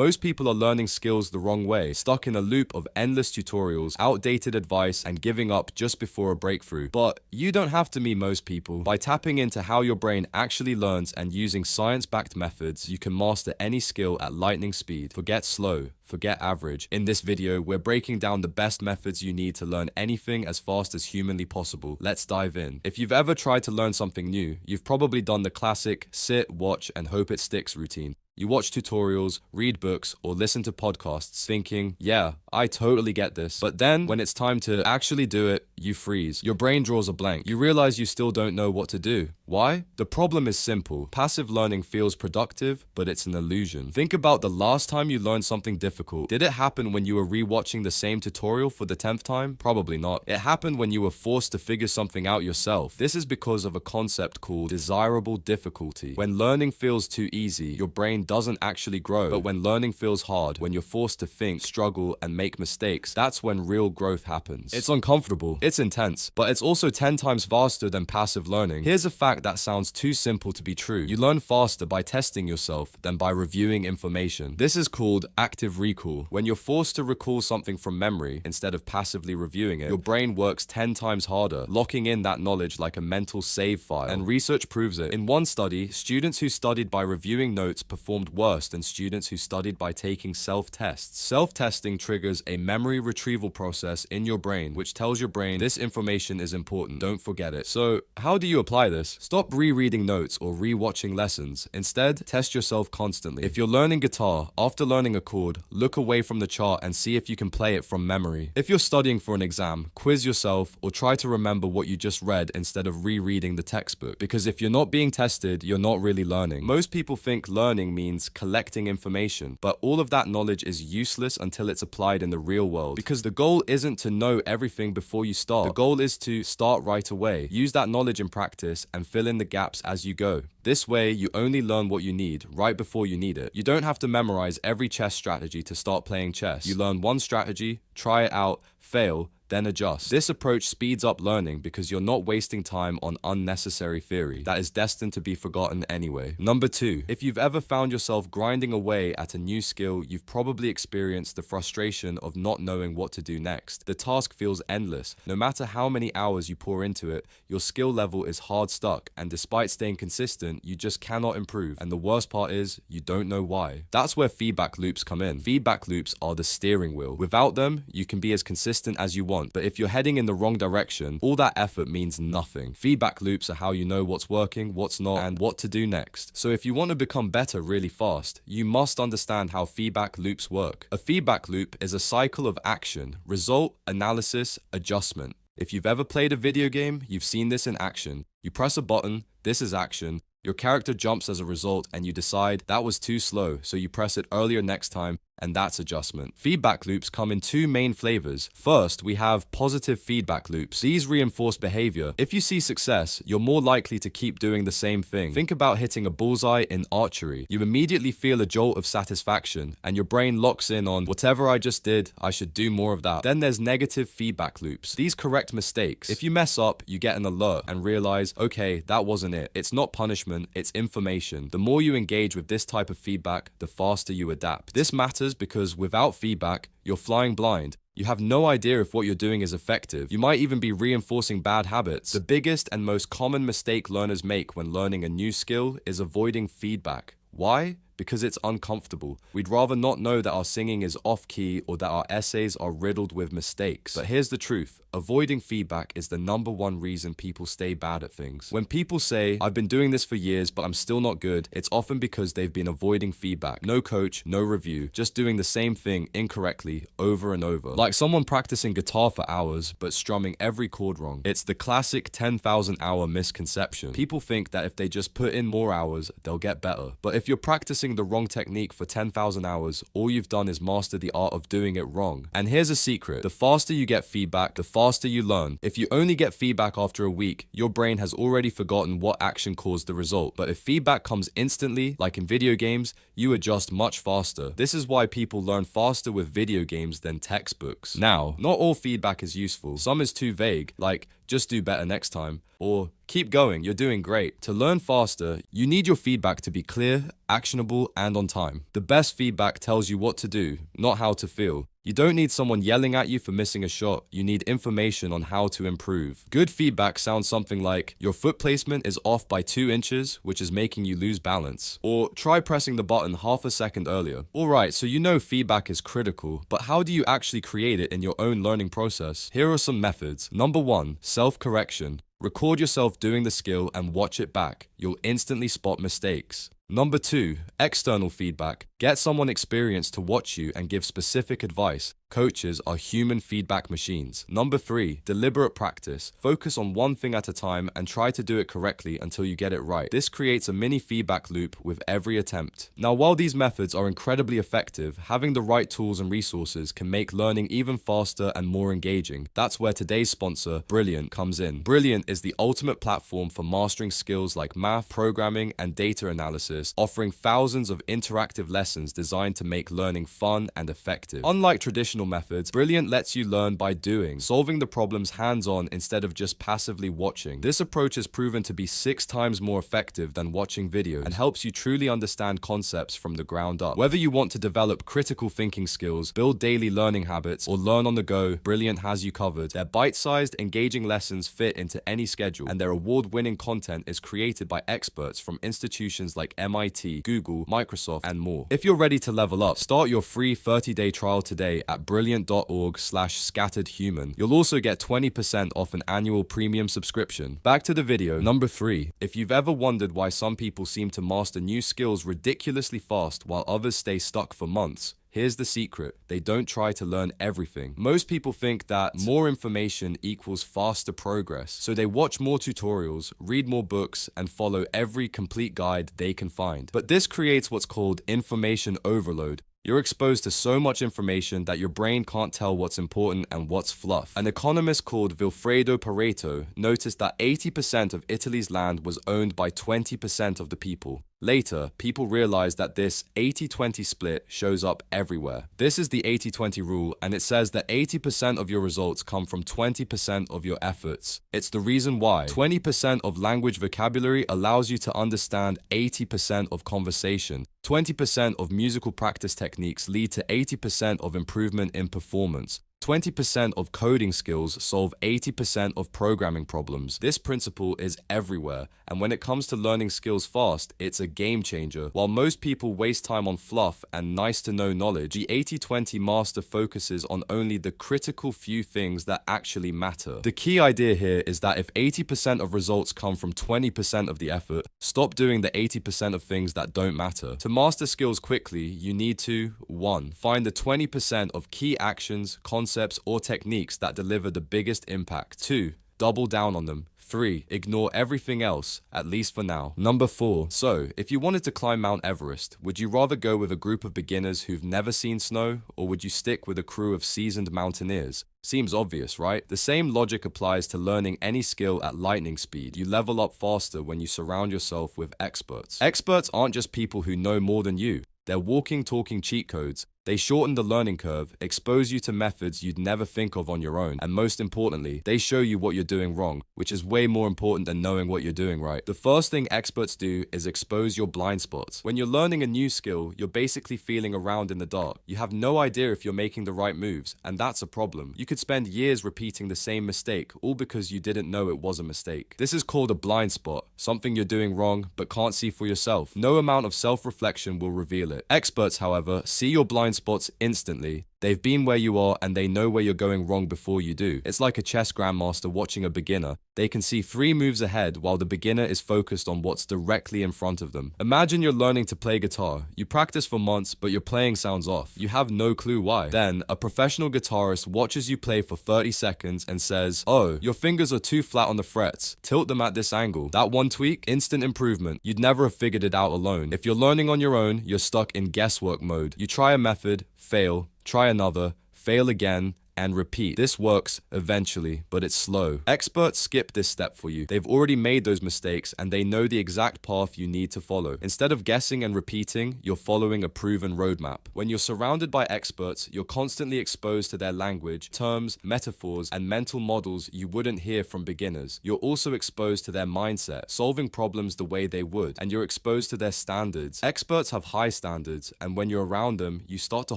Most people are learning skills the wrong way, stuck in a loop of endless tutorials, outdated advice, and giving up just before a breakthrough. But you don't have to be most people. By tapping into how your brain actually learns and using science-backed methods, you can master any skill at lightning speed. Forget slow. Forget average. In this video, we're breaking down the best methods you need to learn anything as fast as humanly possible. Let's dive in. If you've ever tried to learn something new, you've probably done the classic sit, watch, and hope it sticks routine. You watch tutorials, read books, or listen to podcasts thinking, yeah, I totally get this. But then when it's time to actually do it, you freeze. Your brain draws a blank. You realize you still don't know what to do. Why? The problem is simple. Passive learning feels productive, but it's an illusion. Think about the last time you learned something difficult. Did it happen when you were rewatching the same tutorial for the 10th time? Probably not. It happened when you were forced to figure something out yourself. This is because of a concept called desirable difficulty. When learning feels too easy, your brain doesn't actually grow. But when learning feels hard, when you're forced to think, struggle, and make mistakes, that's when real growth happens. It's uncomfortable, it's intense, but it's also 10 times faster than passive learning. Here's a fact that sounds too simple to be true. You learn faster by testing yourself than by reviewing information. This is called active recall. When you're forced to recall something from memory instead of passively reviewing it, your brain works 10 times harder, locking in that knowledge like a mental save file. And research proves it. In one study, students who studied by reviewing notes performed worse than students who studied by taking self-tests. Self-testing triggers a memory retrieval process in your brain, which tells your brain this information is important, don't forget it. So, how do you apply this? Stop rereading notes or re-watching lessons. Instead, test yourself constantly. If you're learning guitar, after learning a chord, look away from the chart and see if you can play it from memory. If you're studying for an exam, quiz yourself or try to remember what you just read instead of rereading the textbook. Because if you're not being tested, you're not really learning. Most people think learning means collecting information, but all of that knowledge is useless until it's applied in the real world. Because the goal isn't to know everything before you start. The goal is to start right away. Use that knowledge in practice and fill in the gaps as you go. This way, you only learn what you need right before you need it. You don't have to memorize every chess strategy to start playing chess. You learn one strategy, try it out, fail, then adjust. This approach speeds up learning because you're not wasting time on unnecessary theory that is destined to be forgotten anyway. Number 2, if you've ever found yourself grinding away at a new skill, you've probably experienced the frustration of not knowing what to do next. The task feels endless. No matter how many hours you pour into it, your skill level is hard stuck, and despite staying consistent, you just cannot improve. And the worst part is, you don't know why. That's where feedback loops come in. Feedback loops are the steering wheel. Without them, you can be as consistent as you want. But if you're heading in the wrong direction, all that effort means nothing. Feedback loops are how you know what's working, what's not, and what to do next. So if you want to become better really fast, you must understand how feedback loops work. A feedback loop is a cycle of action, result, analysis, adjustment. If you've ever played a video game, you've seen this in action. You press a button, this is action. Your character jumps as a result, and you decide that was too slow, so you press it earlier next time, and that's adjustment. Feedback loops come in 2 main flavors. First, we have positive feedback loops. These reinforce behavior. If you see success, you're more likely to keep doing the same thing. Think about hitting a bullseye in archery. You immediately feel a jolt of satisfaction, and your brain locks in on whatever I just did, I should do more of that. Then there's negative feedback loops. These correct mistakes. If you mess up, you get an alert and realize, okay, that wasn't it. It's not punishment, it's information. The more you engage with this type of feedback, the faster you adapt. This matters because without feedback, you're flying blind. You have no idea if what you're doing is effective. You might even be reinforcing bad habits. The biggest and most common mistake learners make when learning a new skill is avoiding feedback. Why? Because it's uncomfortable. We'd rather not know that our singing is off-key or that our essays are riddled with mistakes. But here's the truth. Avoiding feedback is the #1 reason people stay bad at things. When people say, I've been doing this for years, but I'm still not good, it's often because they've been avoiding feedback. No coach, no review, just doing the same thing incorrectly over and over. Like someone practicing guitar for hours, but strumming every chord wrong. It's the classic 10,000 hour misconception. People think that if they just put in more hours, they'll get better. But if you're practicing the wrong technique for 10,000 hours, all you've done is master the art of doing it wrong. And here's a secret. The faster you get feedback, the faster you learn. If you only get feedback after a week, your brain has already forgotten what action caused the result. But if feedback comes instantly, like in video games, you adjust much faster. This is why people learn faster with video games than textbooks. Now, not all feedback is useful. Some is too vague, like just do better next time, or Keep going, you're doing great. To learn faster, you need your feedback to be clear, actionable, and on time. The best feedback tells you what to do, not how to feel. You don't need someone yelling at you for missing a shot. You need information on how to improve. Good feedback sounds something like, your foot placement is off by 2 inches, which is making you lose balance. Or try pressing the button half a second earlier. Alright, so you know feedback is critical, but how do you actually create it in your own learning process? Here are some methods. Number 1, self-correction. Record yourself doing the skill and watch it back. You'll instantly spot mistakes. Number 2, external feedback. Get someone experienced to watch you and give specific advice. Coaches are human feedback machines. Number 3, deliberate practice. Focus on one thing at a time and try to do it correctly until you get it right. This creates a mini feedback loop with every attempt. Now, while these methods are incredibly effective, having the right tools and resources can make learning even faster and more engaging. That's where today's sponsor, Brilliant, comes in. Brilliant is the ultimate platform for mastering skills like math, programming, and data analysis, offering thousands of interactive lessons designed to make learning fun and effective. Unlike traditional methods, Brilliant lets you learn by doing, solving the problems hands-on instead of just passively watching. This approach is proven to be 6 times more effective than watching videos and helps you truly understand concepts from the ground up. Whether you want to develop critical thinking skills, build daily learning habits, or learn on the go, Brilliant has you covered. Their bite-sized, engaging lessons fit into any schedule, and their award-winning content is created by experts from institutions like MIT, Google, Microsoft, and more. If you're ready to level up, start your free 30-day trial today at brilliant.org/scatteredhuman. You'll also get 20% off an annual premium subscription. Back to the video. Number 3, if you've ever wondered why some people seem to master new skills ridiculously fast while others stay stuck for months, here's the secret. They don't try to learn everything. Most people think that more information equals faster progress, so they watch more tutorials, read more books, and follow every complete guide they can find. But this creates what's called information overload. You're exposed to so much information that your brain can't tell what's important and what's fluff. An economist called Vilfredo Pareto noticed that 80% of Italy's land was owned by 20% of the people. Later, people realized that this 80-20 split shows up everywhere. This is the 80-20 rule, and it says that 80% of your results come from 20% of your efforts. It's the reason why 20% of language vocabulary allows you to understand 80% of conversation. 20% of musical practice techniques lead to 80% of improvement in performance. 20% of coding skills solve 80% of programming problems. This principle is everywhere, and when it comes to learning skills fast, it's a game changer. While most people waste time on fluff and nice-to-know knowledge, the 80-20 master focuses on only the critical few things that actually matter. The key idea here is that if 80% of results come from 20% of the effort, stop doing the 80% of things that don't matter. To master skills quickly, you need to 1. Find the 20% of key actions, concepts, or techniques that deliver the biggest impact. 2. Double down on them. 3. Ignore everything else, at least for now. Number 4. So, if you wanted to climb Mount Everest, would you rather go with a group of beginners who've never seen snow, or would you stick with a crew of seasoned mountaineers? Seems obvious, right? The same logic applies to learning any skill at lightning speed. You level up faster when you surround yourself with experts. Experts aren't just people who know more than you. They're walking, talking cheat codes. They shorten the learning curve, expose you to methods you'd never think of on your own, and most importantly, they show you what you're doing wrong, which is way more important than knowing what you're doing right. The first thing experts do is expose your blind spots. When you're learning a new skill, you're basically feeling around in the dark. You have no idea if you're making the right moves, and that's a problem. You could spend years repeating the same mistake, all because you didn't know it was a mistake. This is called a blind spot, something you're doing wrong but can't see for yourself. No amount of self-reflection will reveal it. Experts, however, see your blind spots instantly. They've been where you are and they know where you're going wrong before you do. It's like a chess grandmaster watching a beginner. They can see 3 moves ahead while the beginner is focused on what's directly in front of them. Imagine you're learning to play guitar. You practice for months, but your playing sounds off. You have no clue why. Then, a professional guitarist watches you play for 30 seconds and says, "Oh, your fingers are too flat on the frets. Tilt them at this angle." That one tweak, instant improvement. You'd never have figured it out alone. If you're learning on your own, you're stuck in guesswork mode. You try a method, fail, try another, fail again, and repeat. This works eventually, but it's slow. Experts skip this step for you. They've already made those mistakes and they know the exact path you need to follow. Instead of guessing and repeating, you're following a proven roadmap. When you're surrounded by experts, you're constantly exposed to their language, terms, metaphors, and mental models you wouldn't hear from beginners. You're also exposed to their mindset, solving problems the way they would, and you're exposed to their standards. Experts have high standards, and when you're around them, you start to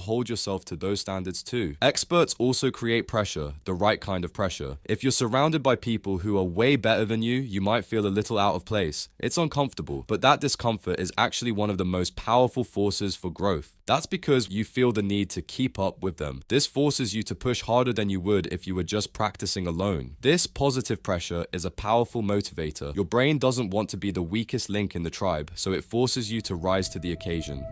hold yourself to those standards too. Experts also create pressure, the right kind of pressure. If you're surrounded by people who are way better than you, you might feel a little out of place. It's uncomfortable, but that discomfort is actually one of the most powerful forces for growth. That's because you feel the need to keep up with them. This forces you to push harder than you would if you were just practicing alone. This positive pressure is a powerful motivator. Your brain doesn't want to be the weakest link in the tribe, so it forces you to rise to the occasion.